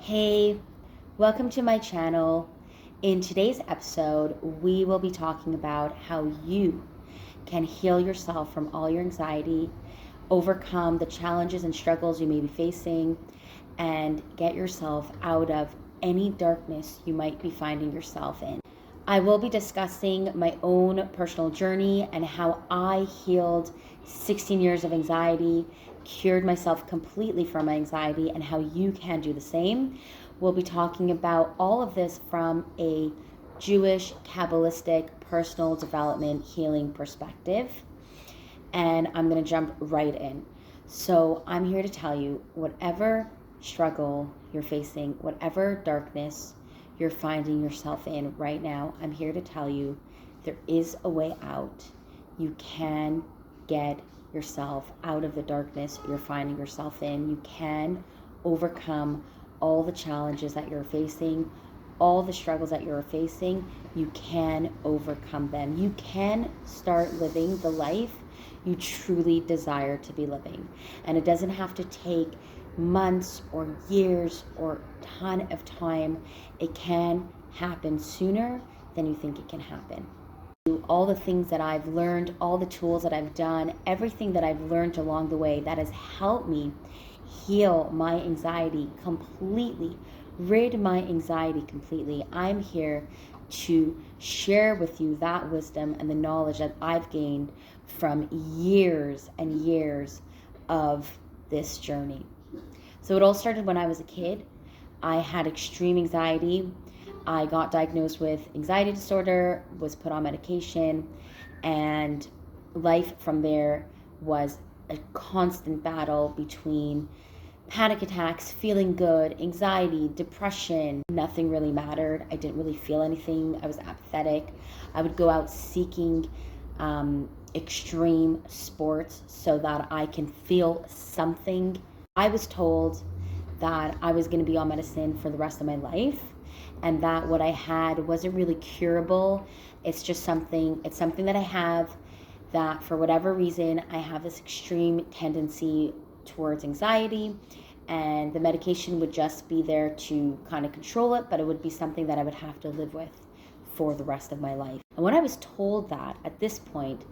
Hey, welcome to my channel. In today's episode, we will be talking about how you can heal yourself from all your anxiety, overcome the challenges and struggles you may be facing, and get yourself out of any darkness you might be finding yourself in. I will be discussing my own personal journey and how I healed 16 years of anxiety, cured myself completely from my anxiety, and how you can do the same. We'll be talking about all of this from a Jewish Kabbalistic personal development healing perspective. And I'm going to jump right in. So I'm here to tell you, whatever struggle you're facing, whatever darkness you're finding yourself in right now, I'm here to tell you there is a way out. You can get yourself out of the darkness you're finding yourself in. You can overcome all the challenges that you're facing, all the struggles that you're facing. You can overcome them. You can start living the life you truly desire to be living. And it doesn't have to take months or years or a ton of time. It can happen sooner than you think it can happen. All the things that I've learned, all the tools that I've done, everything that I've learned along the way that has helped me heal my anxiety completely, rid my anxiety completely. I'm here to share with you that wisdom and the knowledge that I've gained from years and years of this journey. So it all started when I was a kid. I had extreme anxiety. I got diagnosed with anxiety disorder, was put on medication, and life from there was a constant battle between panic attacks, feeling good, anxiety, depression. Nothing really mattered. I didn't really feel anything. I was apathetic. I would go out seeking extreme sports so that I can feel something. I was told that I was going to be on medicine for the rest of my life, and that what I had wasn't really curable. It's something that I have, that for whatever reason I have this extreme tendency towards anxiety, and the medication would just be there to kind of control it, but it would be something that I would have to live with for the rest of my life. And when I was told that, at this point,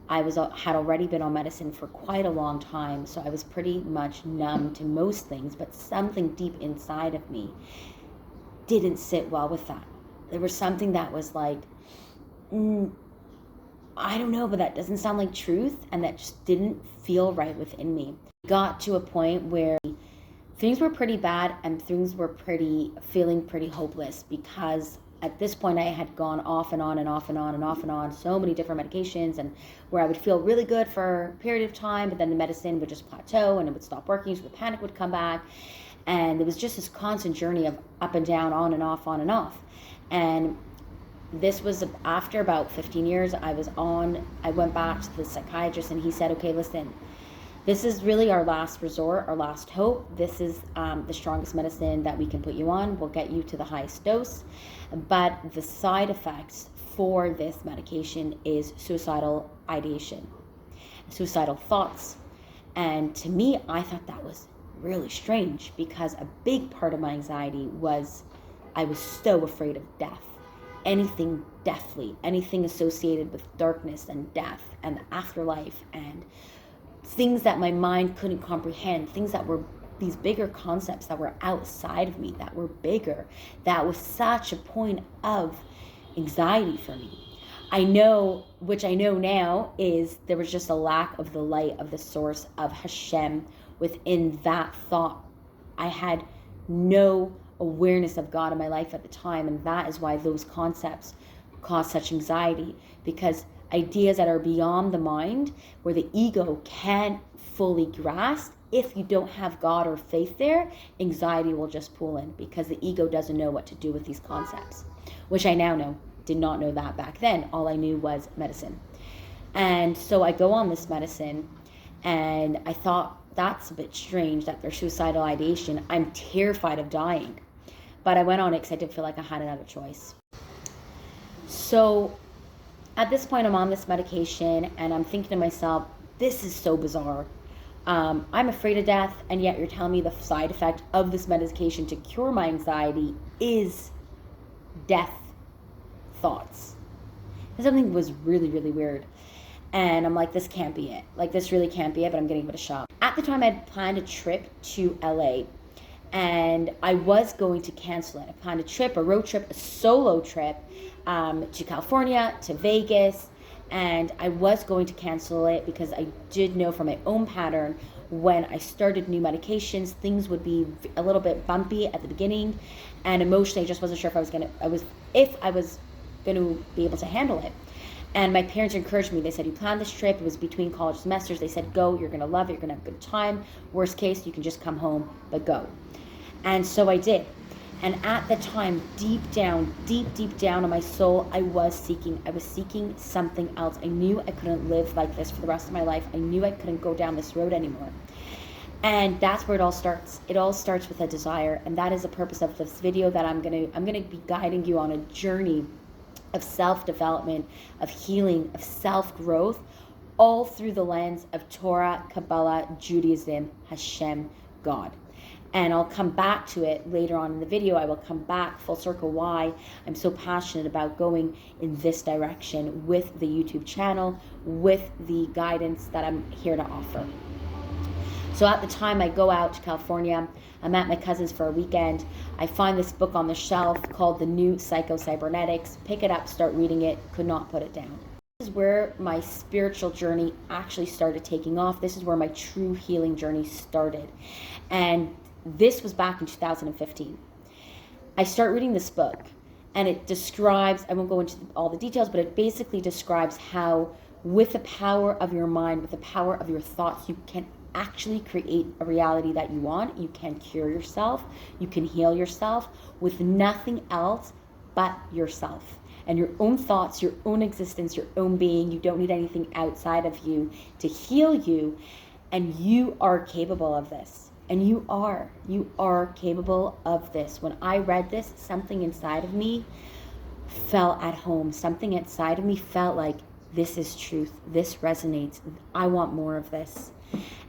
had already been on medicine for quite a long time, so I was pretty much numb to most things, but something deep inside of me didn't sit well with that. There was something that was like, I don't know, but that doesn't sound like truth, and that just didn't feel right within me. Got to a point where things were pretty bad and things were feeling pretty hopeless, because at this point I had gone off and on and off and on and off and on so many different medications, and where I would feel really good for a period of time, but then the medicine would just plateau and it would stop working, so the panic would come back, and it was just this constant journey of up and down, on and off, on and off. And this was after about 15 years. I went back to the psychiatrist, and he said, okay, listen, this is really our last resort, our last hope. This is the strongest medicine that we can put you on. We'll get you to the highest dose. But the side effects for this medication is suicidal ideation, suicidal thoughts. And to me, I thought that was really strange, because a big part of my anxiety was I was so afraid of death. Anything deathly, anything associated with darkness and death and the afterlife, and things that my mind couldn't comprehend, things that were these bigger concepts that were outside of me, that were bigger, that was such a point of anxiety for me. Which I know now, is there was just a lack of the light of the source of Hashem within that thought. I had no awareness of God in my life at the time, and that is why those concepts cause such anxiety, because ideas that are beyond the mind, where the ego can't fully grasp, if you don't have God or faith there, anxiety will just pull in, because the ego doesn't know what to do with these concepts, which I now know. Did not know that back then. All I knew was medicine. And so I go on this medicine, and I thought, that's a bit strange that there's suicidal ideation. I'm terrified of dying. But I went on it because I didn't feel like I had another choice. So at this point, I'm on this medication, and I'm thinking to myself, this is so bizarre. I'm afraid of death, and yet you're telling me the side effect of this medication to cure my anxiety is death thoughts. And something was really, really weird. And I'm like, this can't be it. Like, this really can't be it, but I'm going to give it a shot. At the time, I had planned a trip to LA, and I was going to cancel it. I planned a trip, a road trip, a solo trip to California, to Vegas, and I was going to cancel it because I did know from my own pattern when I started new medications, things would be a little bit bumpy at the beginning, and emotionally I just wasn't sure if I was going to be able to handle it. And my parents encouraged me. They said, you planned this trip. It was between college semesters. They said, go, you're going to love it. You're going to have a good time. Worst case, you can just come home, but go. And so I did. And at the time, deep down in my soul, I was seeking something else. I knew I couldn't live like this for the rest of my life. I knew I couldn't go down this road anymore. And that's where it all starts. It all starts with a desire. And that is the purpose of this video, that I'm going to be guiding you on a journey of self-development, of healing, of self-growth, all through the lens of Torah, Kabbalah, Judaism, Hashem, God. And I'll come back to it later on in the video. I will come back full circle why I'm so passionate about going in this direction with the YouTube channel, with the guidance that I'm here to offer. So at the time I go out to California, I'm at my cousin's for a weekend. I find this book on the shelf called The New Psycho-Cybernetics. Pick it up, start reading it, could not put it down. This is where my spiritual journey actually started taking off. This is where my true healing journey started. And this was back in 2015. I start reading this book, and it describes, I won't go into all the details, but it basically describes how with the power of your mind, with the power of your thoughts, you can actually create a reality that you want. You can cure yourself. You can heal yourself with nothing else but yourself and your own thoughts, your own existence, your own being. You don't need anything outside of you to heal you. And you are capable of this. And you are capable of this. When I read this, something inside of me felt at home. Something inside of me felt like, this is truth. This resonates. I want more of this.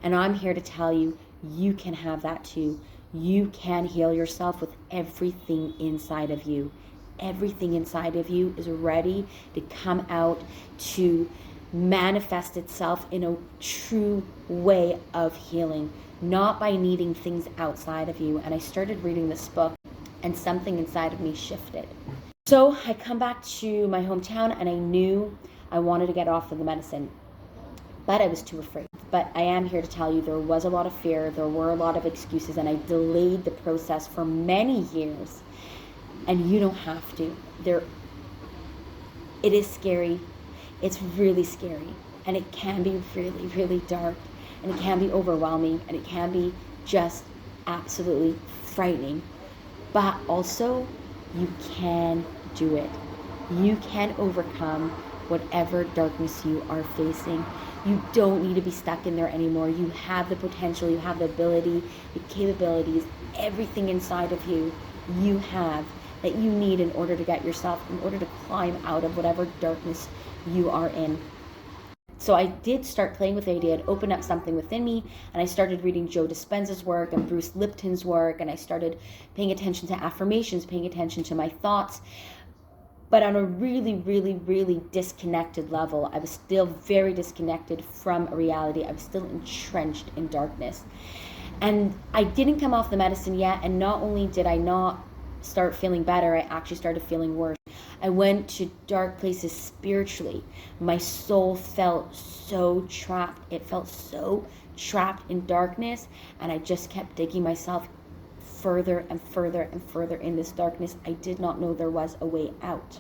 And I'm here to tell you, you can have that too. You can heal yourself with everything inside of you. Everything inside of you is ready to come out, to manifest itself in a true way of healing, not by needing things outside of you. And I started reading this book, and something inside of me shifted. So I come back to my hometown, and I knew I wanted to get off of the medicine, but I was too afraid. But I am here to tell you, there was a lot of fear, there were a lot of excuses, and I delayed the process for many years. And you don't have to. It is scary. It's really scary. And it can be really, really dark. And it can be overwhelming. And it can be just absolutely frightening. But also, you can do it. You can overcome whatever darkness you are facing. You don't need to be stuck in there anymore. You have the potential, you have the ability, the capabilities, everything inside of you have that you need in order to get yourself, in order to climb out of whatever darkness you are in. So I did start playing with the idea. It opened up something within me, and I started reading Joe Dispenza's work and Bruce Lipton's work, and I started paying attention to affirmations, paying attention to my thoughts. But on a really, really, really disconnected level, I was still very disconnected from reality. I was still entrenched in darkness. And I didn't come off the medicine yet, and not only did I not start feeling better, I actually started feeling worse. I went to dark places spiritually. My soul felt so trapped. It felt so trapped in darkness, and I just kept digging myself further and further and further in this darkness. I did not know there was a way out.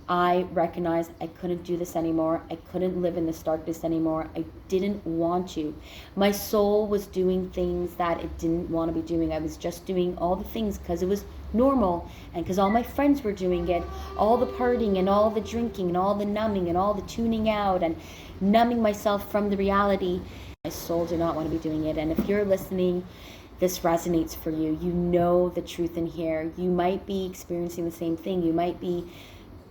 I recognized I couldn't do this anymore. I couldn't live in this darkness anymore. I didn't want to. My soul was doing things that it didn't want to be doing. I was just doing all the things because it was normal and because all my friends were doing it, all the partying and all the drinking and all the numbing and all the tuning out and numbing myself from the reality. My soul did not want to be doing it. And if you're listening, this resonates for you. You know the truth in here. You might be experiencing the same thing. You might be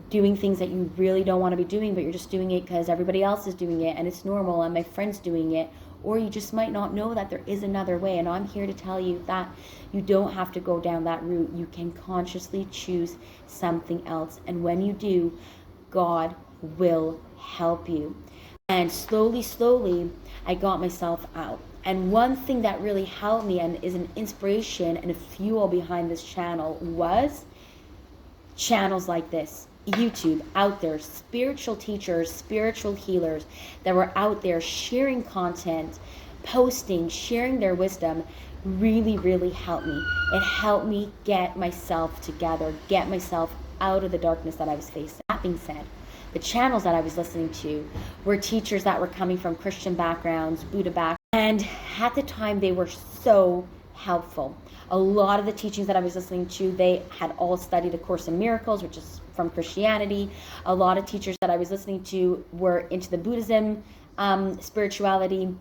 doing things that you really don't want to be doing, but you're just doing it because everybody else is doing it and it's normal and my friend's doing it. or you just might not know that there is another way. And I'm here to tell you that you don't have to go down that route. You can consciously choose something else. And when you do, God will help you. And slowly, I got myself out. And one thing that really helped me and is an inspiration and a fuel behind this channel was channels like this. YouTube, out there, spiritual teachers, spiritual healers that were out there sharing content, posting, sharing their wisdom really helped me. It helped me get myself together, get myself out of the darkness that I was facing. That being said, the channels that I was listening to were teachers that were coming from Christian backgrounds, Buddha backgrounds, and at the time they were so helpful. A lot of the teachings that I was listening to, they had all studied A Course in Miracles, which is from Christianity. A lot of teachers that I was listening to were into the Buddhism, spirituality.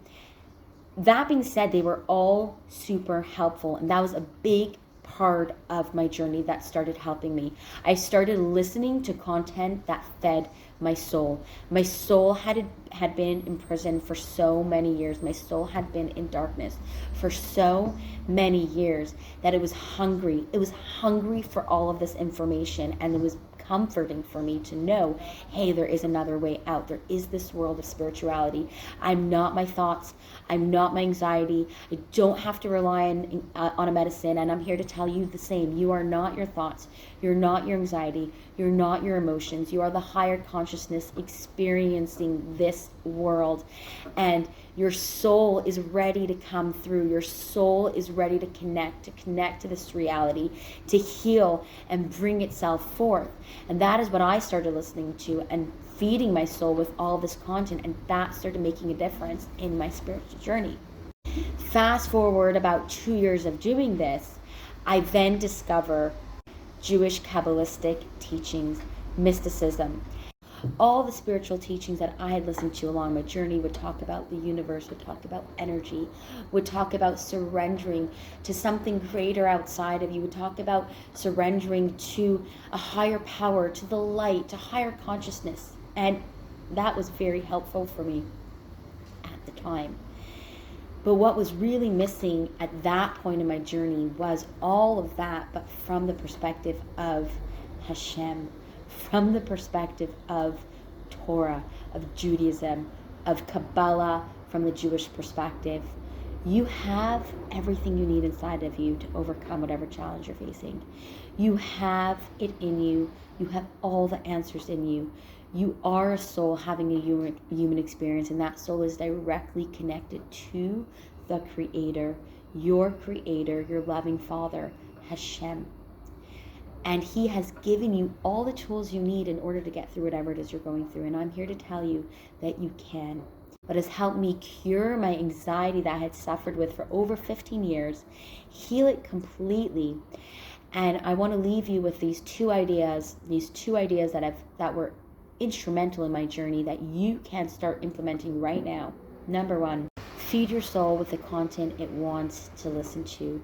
That being said, they were all super helpful, and that was a big part of my journey that started helping me. I started listening to content that fed my soul. My soul had been in prison for so many years. My soul had been in darkness for so many years that it was hungry. It was hungry for all of this information, and it was comforting for me to know, hey, there is another way out. There is this world of spirituality. I'm not my thoughts. I'm not my anxiety. I don't have to rely on a medicine, and I'm here to tell you the same. You are not your thoughts. You're not your anxiety. You're not your emotions. You are the higher consciousness experiencing this world, and your soul is ready to come through. Your soul is ready to connect to this reality, to heal and bring itself forth. And that is what I started listening to and feeding my soul with all this content, and that started making a difference in my spiritual journey. Fast forward about 2 years of doing this, I then discover Jewish Kabbalistic teachings, mysticism. All the spiritual teachings that I had listened to along my journey would talk about the universe, would talk about energy, would talk about surrendering to something greater outside of you, would talk about surrendering to a higher power, to the light, to higher consciousness. And that was very helpful for me at the time. But what was really missing at that point in my journey was all of that, but from the perspective of Hashem, from the perspective of Torah, of Judaism, of Kabbalah, from the Jewish perspective. You have everything you need inside of you to overcome whatever challenge you're facing. You have it in you. You have all the answers in you. You are a soul having a human experience, and that soul is directly connected to the Creator, your loving Father, Hashem. And He has given you all the tools you need in order to get through whatever it is you're going through. And I'm here to tell you that you can. What has helped me cure my anxiety that I had suffered with for over 15 years, heal it completely. And I want to leave you with these two ideas that were instrumental in my journey that you can start implementing right now. Number one, feed your soul with the content it wants to listen to.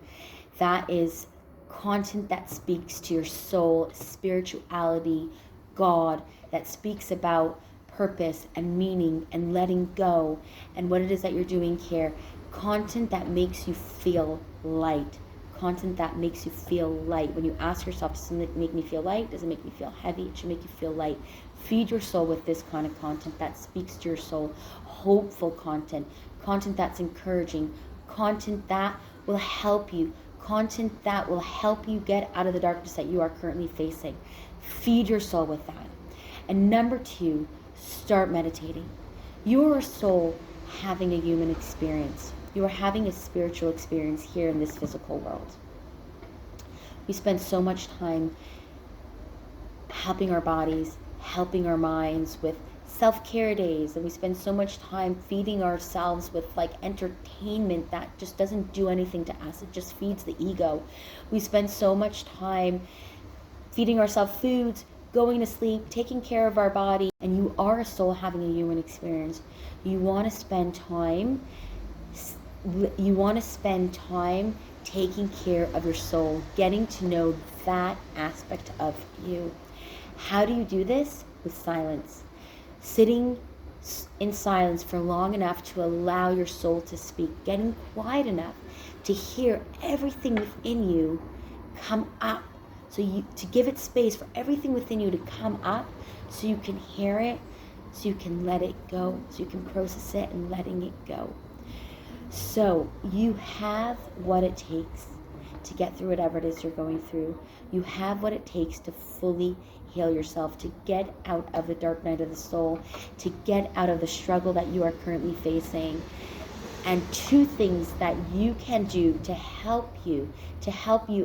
That is content that speaks to your soul, spirituality, God, that speaks about purpose and meaning and letting go and what it is that you're doing here. Content that makes you feel light. Content that makes you feel light. When you ask yourself, does it make me feel light? Does it make me feel heavy? It should make you feel light. Feed your soul with this kind of content that speaks to your soul. Hopeful content. Content that's encouraging. Content that will help you. Content that will help you get out of the darkness that you are currently facing. Feed your soul with that. And number two, start meditating. You are a soul having a human experience. You are having a spiritual experience here in this physical world. We spend so much time helping our bodies, helping our minds with self-care days, and we spend so much time feeding ourselves with like entertainment that just doesn't do anything to us. It just feeds the ego. We spend so much time feeding ourselves foods, going to sleep, taking care of our body, and you are a soul having a human experience. You want to spend time taking care of your soul, getting to know that aspect of you. How do you do this? With silence. Sitting in silence for long enough to allow your soul to speak, getting quiet enough to hear everything within you come up. So to give it space for everything within you to come up so you can hear it, so you can let it go, so you can process it and letting it go. So you have what it takes to get through whatever it is you're going through. You have what it takes to fully heal yourself, to get out of the dark night of the soul, to get out of the struggle that you are currently facing. And two things that you can do to help you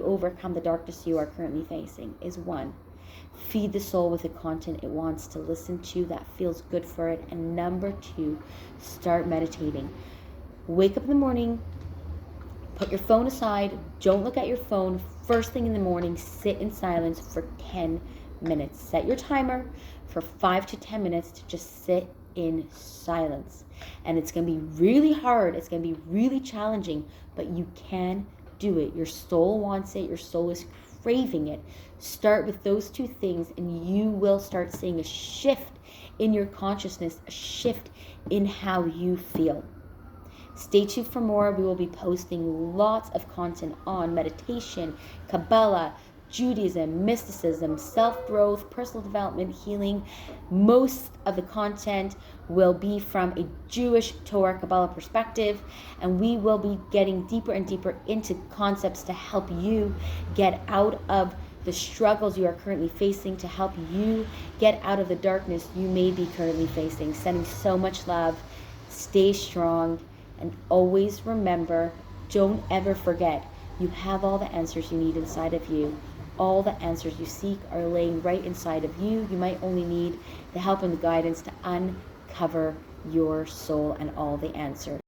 overcome the darkness you are currently facing is: one, feed the soul with the content it wants to listen to that feels good for it. And number two, start meditating. Wake up in the morning, put your phone aside, don't look at your phone. First thing in the morning, sit in silence for 10 minutes. Set your timer for 5 to 10 minutes to just sit in silence. And it's going to be really hard. It's going to be really challenging, but you can do it. Your soul wants it. Your soul is craving it. Start with those two things and you will start seeing a shift in your consciousness, a shift in how you feel. Stay tuned for more. We will be posting lots of content on meditation, Kabbalah, Judaism, mysticism, self-growth, personal development, healing. Most of the content will be from a Jewish Torah Kabbalah perspective, and we will be getting deeper and deeper into concepts to help you get out of the struggles you are currently facing, to help you get out of the darkness you may be currently facing. Sending so much love. Stay strong, and always remember, don't ever forget, you have all the answers you need inside of you. All the answers you seek are laying right inside of you. You might only need the help and the guidance to uncover your soul and all the answers.